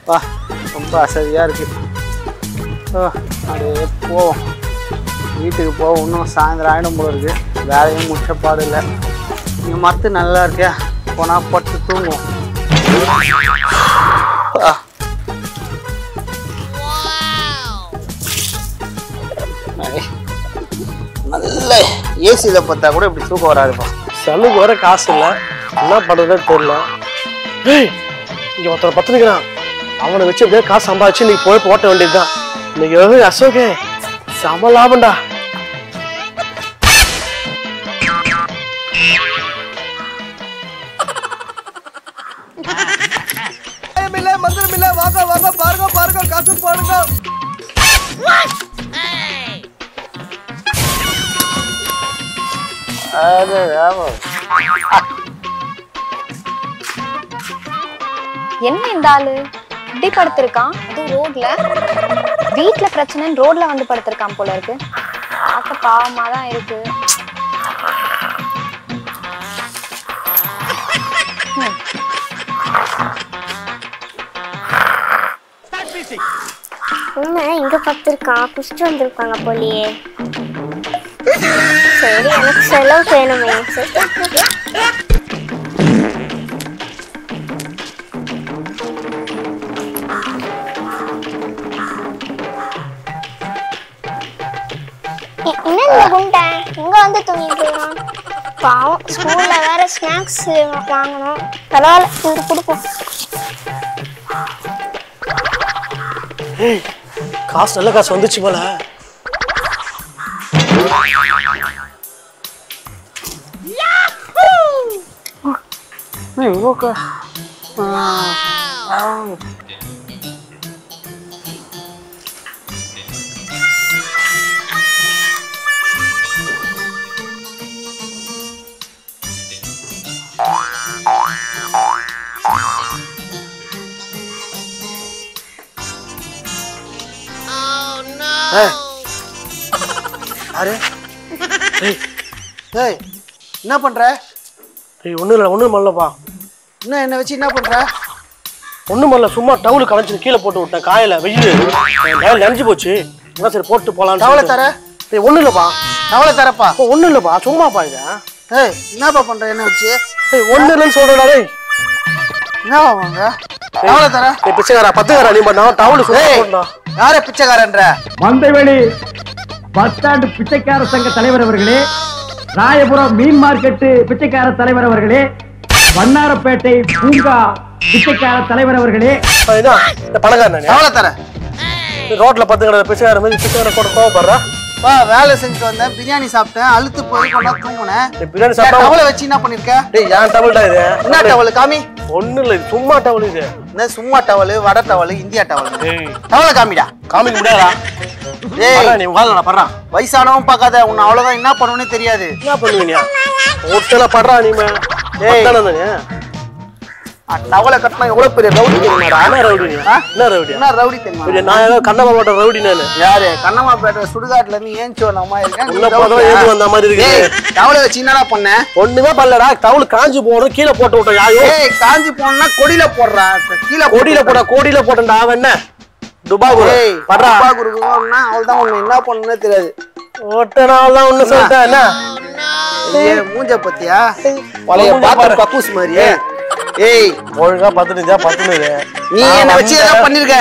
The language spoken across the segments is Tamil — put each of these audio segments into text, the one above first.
வா ரொம்ப அசதியாக இருக்குது. அப்படியே போவோம், வீட்டுக்கு போவோம். இன்னும் சாயந்தரம் ஆகிடும் போல இருக்குது. வேலையும் முச்சப்பாடு இல்லை. இங்கே மரத்து நல்லா இருக்கியா, போனால் பட்டு தூங்குவோம். நல்ல ஏசியில் பார்த்தா கூட இப்படி தூக்கம் வராதுப்பா. செலவுக்கு வர காசு இல்லை, என்ன பண்ணுறதுன்னு தெரியல. இங்கே ஒருத்தரை பத்துனுக்கிறான், அவனை வச்சு எப்படியா காசு சம்பாதிச்சு இன்னைக்கு போய் ஓட்ட வேண்டியதுதான். இன்னைக்கு அசோகே செம லாபம்டா. மந்திரம் இல்ல, வாங்க வாங்க, பாருங்க பாருங்க, காசு பாருங்க. என்ன இந்த ஆளு இப்படி படுத்திருக்கான்? அதுவும் ரோட்ல. வீட்டுல பிரச்சனைன்னு ரோட்ல வந்து படுத்திருக்கான் போல இருக்கு. பார்க்க பாவமா தான் இருக்கு. இங்க படுத்திருக்கான், குடிச்சிட்டு வந்திருக்காங்க போலியே. சரி, எனக்கு செலவு வேணுமே. என்ன குண்டை இங்க வந்து தூங்கிட்டு இருக்கான்? பாவம், ஸ்கூல்ல வேற ஸ்நாக்ஸ் வாங்கணும். பரவாயில்ல, இது கொடுப்போம். காசு நல்ல காசு வந்துச்சு போல. என்ன பண்ற? ஒன்றும் இல்லை, ஒன்றும் பண்ணலப்பா. என்ன வச்சு என்ன பண்ற? ஒன்றும் பண்ணல, சும்மா டவுலு கலைச்சு கீழே போட்டு விட்டேன். காயில வெயில் நனைஞ்சு போச்சு. என்ன சரி போட்டு போகலாம். டவலை தர? ஒன்றும் இல்லைப்பா. டவலை தரப்பா? ஒன்றும் இல்லைப்பா, சும்மாப்பா. இதை என்னப்பா பண்ற? என்ன வச்சு? ஒன்றும் இல்லைன்னு சொல்றா. என்னவா வாங்க? டவலை தர? பிச்சைக்காரா, பத்துக்காரா நீ பண்ணா? டவுலு சொல்ல யாரே பிச்சைக்காரன்ற? மந்தைவெளி பஸ் ஸ்டாண்ட் பிச்சைக்கார சங்க தலைவர் அவர்களே, ராயபுரம் மீன் மார்க்கெட்டு பிச்சைக்கார தலைவர் அவர்களே, வண்ணாரப்பேட்டை பூங்கா பிச்சைக்கார தலைவர் அவர்களே. டவலை தர? ரோட்ல பத்துக்கிற பிச்சைக்கார மாதிரி பிச்சைக்கார கூட கோவப்படுறா. வேலை செஞ்சுட்டு வந்தேன், பிரியாணி சாப்பிட்டேன், அழுத்து போய் கொண்டா தூங்குனேன். பிரியாணி சாப்பிட்டா டவலை வச்சு என்ன பண்ணிருக்க? ஏன் டவல்டா இது? என்ன டவல் காமி? ஒன்னும் இல்லை, சும்மா டவல் இது. என்ன சும்மா டவல், வட டவல், இந்தியா டவல்? டவலை காமிடா. காமிக்க முடியாதா? ஏய், நீ உட்கார்ந்து படுறா. வயசானவன் பார்க்காத, உன்னை அவ்வளவுதான் என்ன பண்ணுவேன்னு தெரியாது. என்ன பண்ணுவீங்க? ஒருத்தல படுறா நீ. டவலை கட்டினா எவ்வளவு பெரிய ரவுடி தெரியுமாடா? என்ன ரவுடி? என்ன ரவுடி? என்ன ரவுடி தெரியுமா? நான் ஏதோ கண்ணம்மா போட்ட ரவுடி. நானு யாரு? கண்ணம்மாப்பேட்டை சுடுகாட்டுல இருந்து ஏஞ்சி வந்த மாதிரி இருக்கேன். வந்த மாதிரி இருக்கு. டவலை வச்சு என்னடா பண்ண? ஒண்ணுமே பண்ணலடா. டவுல் காஞ்சி போறோம், கீழே போட்டு விட்டோம். யாரோ காஞ்சி போனா கொடியில போடுறா. கீழே கொடியில போட, கோடியில போட்டா அவன் என்ன துபாகுரு படுறா. துபாகுருக்குன்னா அவள்தான் ஒண்ணு என்ன பண்ணுன்னே தெரியாது. ஓட்டனால்தான் ஒண்ணு சொல்லிட்டேன். என்ன மூஞ்ச பத்தியா? பழைய பாத்திரம் கக்கூஸ் மாதிரியே. ஏய், ஒழுங்கா பத்துனுச்சா? பத்துனது நீ என்ன வச்சு ஏதோ பண்ணிருக்க?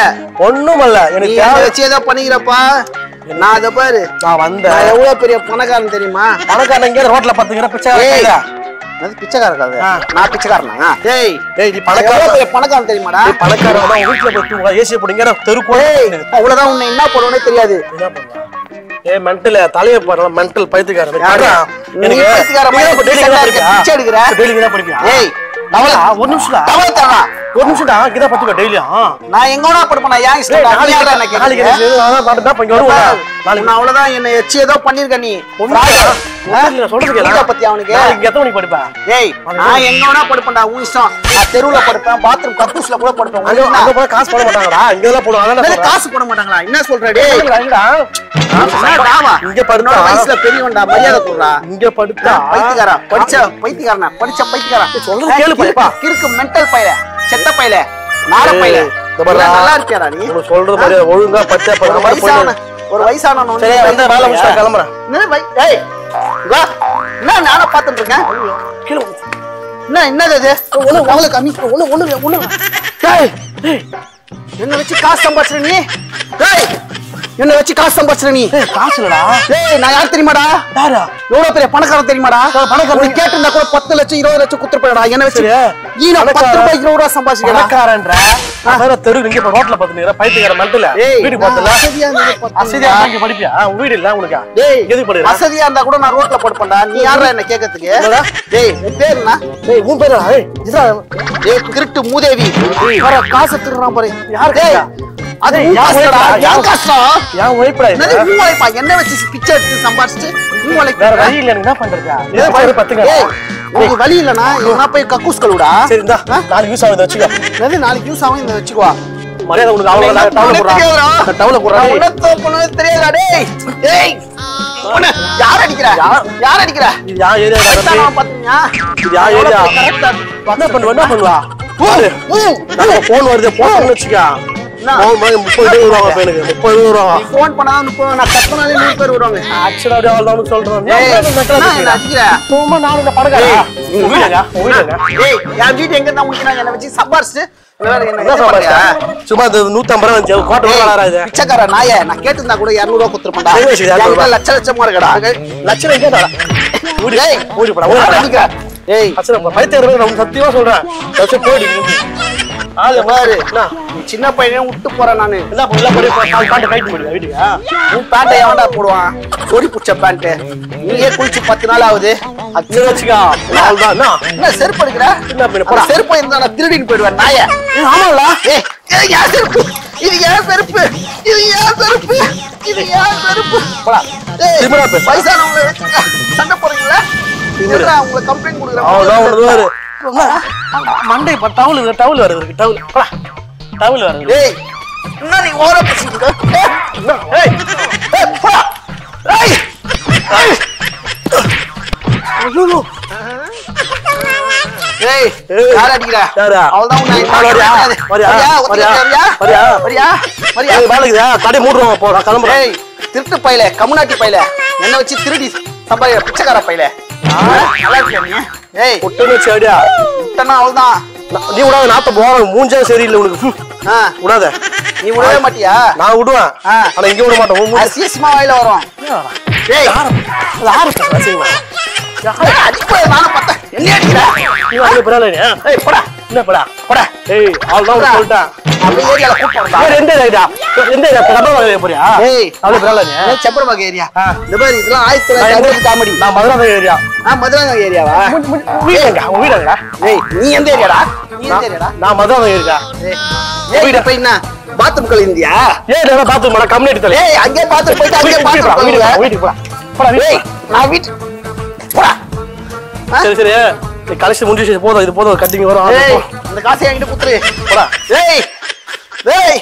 ஒண்ணும் இல்ல, எனக்கு வச்சு ஏதோ பண்ணிக்கிறப்பா. நான் அதை பாரு, நான் வந்தேன். எவ்வளவு பெரிய பணக்காரன் தெரியுமா? பணக்காரன் இங்க ரோட்ல பத்துக்கிற பிச்சைக்காரன். பிச்சைக்காரன்? நான் பிச்சைக்காரனா? டேய் டேய், நீ பணக்காரன் தெரியுமாடா? பணக்காரன் வீட்டுல போய் ஏசி போடுங்க தெருக்கு. அவ்வளவுதான், உன்னை என்ன பண்ணுவோன்னே தெரியாது. என்ன பண்ணுவா? ஏய் மென்டல் தலைய பாரு, மென்டல் பைத்தியக்காரன். எனக்கு பிச்சை எடுக்கிற டெய்லி தான் படிப்பியா? ஏய், ஒரு நிமிஷம் டவலை தரா. ஒரு நிமிஷம் தான் கிட்ட பத்துக்க டெய்லியும். நான் எங்கோனா படுப்பேன்? ஏன் இஷ்டம்? அவ்வளவுதான், என்ன எச்சு ஏதோ பண்ணிருக்க நீ. சொல்றது பத்தி அவனுக்கு எத்தனை மணிக்கு படிப்பா? ஏய், நான் எங்கோனா படுப்பேன்டா, உன் இஷ்டம். நான் தெருவுல படுப்பேன், பாத்ரூம் கக்கூஸ்ல கூட படுப்பேன். அங்க போய் காசு போட மாட்டாங்கடா. இங்கெல்லாம் போடுவாங்க. காசு போட மாட்டாங்களா? என்ன சொல்ற? இங்க படுத்தா வயசுல பெரியவன்டா, மரியாதை கொடுறா. இங்க படுத்தா பைத்தியக்காரா, படிச்ச பைத்தியக்காரா. சொல்றது கேளு பையப்பா. கிறுக்கு மென்டல் பையல, செத்த பையல, நார பையல. நல்லா இருக்கியாடா நீ? உனக்கு சொல்றது மாதிரி ஒழுங்கா பச்சை ஒரு வயசான சரி வந்து வேலை முடிச்சா கிளம்புறேன். என்ன நானும் பாத்துட்டு இருக்கேன். என்னது இது? ஒண்ணு கம்மி ஒண்ணு என்ன வச்சு காசு சம்பாதிச்சுற நீ? என்ன வச்சு காசு சம்பாதிச்சுற நீ? காசு இல்லடா. நான் யார் தெரியுமாடா? யாரா? எவ்வளவு பெரிய பணக்காரன் தெரியுமாடா? பணக்காரன் கேட்டிருந்தா கூட 10 லட்சம் 20 லட்சம் குத்துறப்படா. என்ன வச்சு நீ 10 ரூபாய் 20 ரூபாய் சம்பாதிச்சுக்கடா. பணக்காரன்ற வேற தெரு இங்க ரோட்ல பாத்துனீங்க பைத்தியக்கார மண்டல வீடு போட்டல அசதியா இங்க படிப்பியா? உன் வீடு இல்ல உனக்கு? டேய் எது படிற? அசதியா இருந்தா கூட நான் ரோட்ல படுப்பேன்டா. நீ யாரா என்ன கேக்குறதுக்கு? டேய் உன் பேர் என்ன? டேய் உன் பேரா? டேய் கிரிட்டு மூதேவி வர காசு திருறான் பாரு. யார் டேய் அது யாரடா? யார் கஷ்டம்? யா உழைப்படா இது. என்னது மூளைப்பா? என்ன வச்சு பிச்சை எடுத்து சம்பாதிச்சு மூளைக்கு வேற வழி இல்ல என்ன பண்றது? இது பாரு பத்துங்க. டேய் உங்களுக்கு வழி இல்லனா நான் போய் கக்கூஸ் கழுவுடா. சரி இந்தா நாளைக்கு யூஸ் ஆகுது வச்சுக்க. என்னது நாளைக்கு யூஸ் ஆகும் இந்த வச்சுக்கோ. மரியாதை உனக்கு அவ்வளவு டவுல போறா. டவுல போறா. உனக்கு பண்ணவே தெரியாதா டேய்? டேய் உன்னை யார் அடிக்குற? யார் அடிக்குற? இது யா ஏரியாடா தம்பி? பாத்தீங்க? இது யா ஏரியா? என்ன பண்ணுவா? நம்ம போன் வருது போன் வச்சுக்க. போன் மாதிரி 30 வருவாங்க பையனுக்கு 30 வருவாங்க. நீ ஃபோன் பண்ணா 30 நான் கத்துனாலே 100 பேர் வருவாங்க. ஆக்சுவலா அப்படியே அவ்வளவுதான் சொல்றேன். நான் அடிக்கிறேன். சும்மா நான் இந்த படக்காரா. உங்க வீடுங்க ஏய் என் வீடு எங்க தான் முடிக்கிறாங்க என்ன வச்சு சம்பாரிச்சு என்ன சம்பாரிச்சா? சும்மா இந்த 150 ரூபாய் வந்து கோட்டை வராதா இது? பிச்சைக்கார நாயே நான் கேட்டிருந்தா கூட 200 ரூபாய் கொடுத்துருப்பேன்டா. லட்சமா இருக்கடா. லட்சம் கேட்டாடா. ஏய் ஓடி போடா. ஏய் அச்சா பைத்தியக்காரங்க நான் சத்தியமா சொல்றேன். லட்சம் போடி. ஆளு பாரு என்ன நீ சின்ன பையனே விட்டு போறேன் நானு. என்ன பண்ணல போடி பாட்டு கைட்டு போடி வீட்டுக்கு. உன் பேண்ட்டை எவன்டா போடுவான்? சொடி புடிச்ச பேண்ட். நீயே குளிச்சு 10 நாள் ஆகுது. அது வச்சுக்கா. அவ்வளவுதான் என்ன செருப்பு எடுக்கிற? என்ன பண்ண போடா. செருப்பு இருந்தா நான் திருடின்னு போயிடுவேன் நாயே. ஆமால ஏய் ஏன் செருப்பு? இது ஏன் செருப்பு? இது ஏன் செருப்பு? இது ஏன் செருப்பு? போடா. ஏய் திமிரா பேசு. வயசானவங்கள வச்சு சண்டை போறீங்களா? இதெல்லாம் உங்களை கம்ப்ளைண்ட் கொடுக்குறேன். அவ்வளவுதான் வருவாரு. மண்டை டவுல் வருது டவுல். போடா. டவுல் வருது. ஏய் என்ன நீ ஓர பேசிட்டு? ஏய் ஏய் போடா. ஏய் ஐயோ ஏய் யார் அடிக்குற? யாரா? அவள்தான் உன்னை வரியா? ஏய் வேலைக்குதா? கடை மூடுறோம் போ நான் கிளம்புறேன். ஏய் திருட்டு பையல கம்முனாட்டி பையல என்ன வச்சு திருடி சம்பாதிக்கிற பிச்சைக்கார பையல. நல்லா இருக்கியா நீ? ஏய் ஒட்டுன்னு சரியா? விட்டனா அவள்தான். நீ விடாத நாத்த போற மூஞ்சே சரியில்லை உனக்கு. விடாத. நீ விடவே மாட்டியா? நான் விடுவேன். ஆனா இங்க விட மாட்டேன். அசியமா வாயில வரும். ஏய் யாரு அசிங்கமா? அடிப்பா நானும் பார்த்தேன். என்ன அடிக்கிற? நீ வந்து பரவாயில்ல. ஏய் போடா. என்ன போடா போடா. ஏய் அவ்வளவுதான் சொல்லிட்டேன். அந்த ஏரியால கூப்பிடுறா. எந்த ஏரியா? எந்த ஏரியா? கடை போறியா? ஏய் அவ்வளவு பரவாயில்ல. ஏய் செப்பரபாக ஏரியா. இந்த மாதிரி இதெல்லாம் 1960 காமெடி. நான் மதுரை ஏரியா. மதுரை ஏரியாவா? வீடுங்க உங்க வீடுங்க. ஏய் நீ எந்த ஏரியாடா? நீ எந்த ஏரியாடா? நான் மதுரை ஏரியா. ஏய் வீடு போய் என்ன பாத்ரூம் கழுவிந்தியா? ஏய் நான் பாத்ரூம் நான் கம்யூனிட்டி தலை. ஏய் அங்கே பாத்ரூம் போய்ட்டு அங்கே பாத்ரூம் கழுவுங்க. வீட்டுக்கு போடா. போடா ஏய் நான் வீட்டு போடா. சரி சரி நீ கலெக்ஷன் முடிஞ்சு போதும் இது போதும் கட்டிங் வரும். ஏய் இந்த காசை என்கிட்ட குத்துரு. போடா. ஏய் ஏய்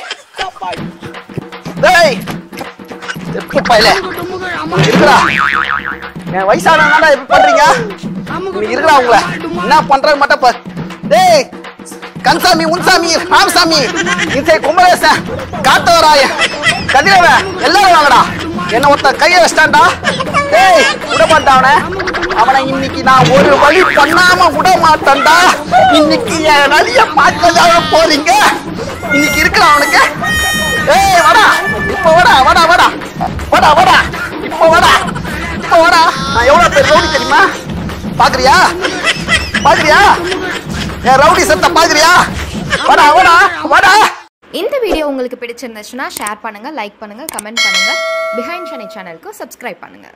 ஏய் எப்ப பையல இருக்குடா. என் வயசானவங்கடா இப்படி பண்றீங்க? நீ இருக்குடா உங்களை என்ன பண்றது மட்டும் பாரு. டேய் கன்சாமி உன்சாமி ராமசாமி இசை குமரேசன் காத்தவராய கதிரவ எல்லாரும் வாங்கடா. என்ன ஒருத்த கையை வச்சிட்டான்டா. டேய் விட மாட்டான் அவனை. இன்னைக்கு நான் ஒரு வழி பண்ணாம விட மாட்டேன்டா. இன்னைக்கு என் வழிய பார்க்கதாக போறீங்க. இன்னைக்கு இருக்கிற அவனுக்கு. ஏய் வாடா இப்ப வாடா வாடா வாடா வாடா வாடா இப்ப வாடா இப்ப வாடா. நான் எவ்வளவு பேர் ரவுடி தெரியுமா? பாக்குறியா பாக்குறியா? என் ரவுடி சத்த பாக்குறியா? வாடா வாடா வாடா. இந்த வீடியோ உங்களுக்கு பிடிச்சிருந்துச்சுன்னா ஷேர் பண்ணுங்க, லைக் பண்ணுங்க, கமெண்ட் பண்ணுங்க. பிஹைண்ட் ஷனி சேனலுக்கு சப்ஸ்கிரைப் பண்ணுங்க.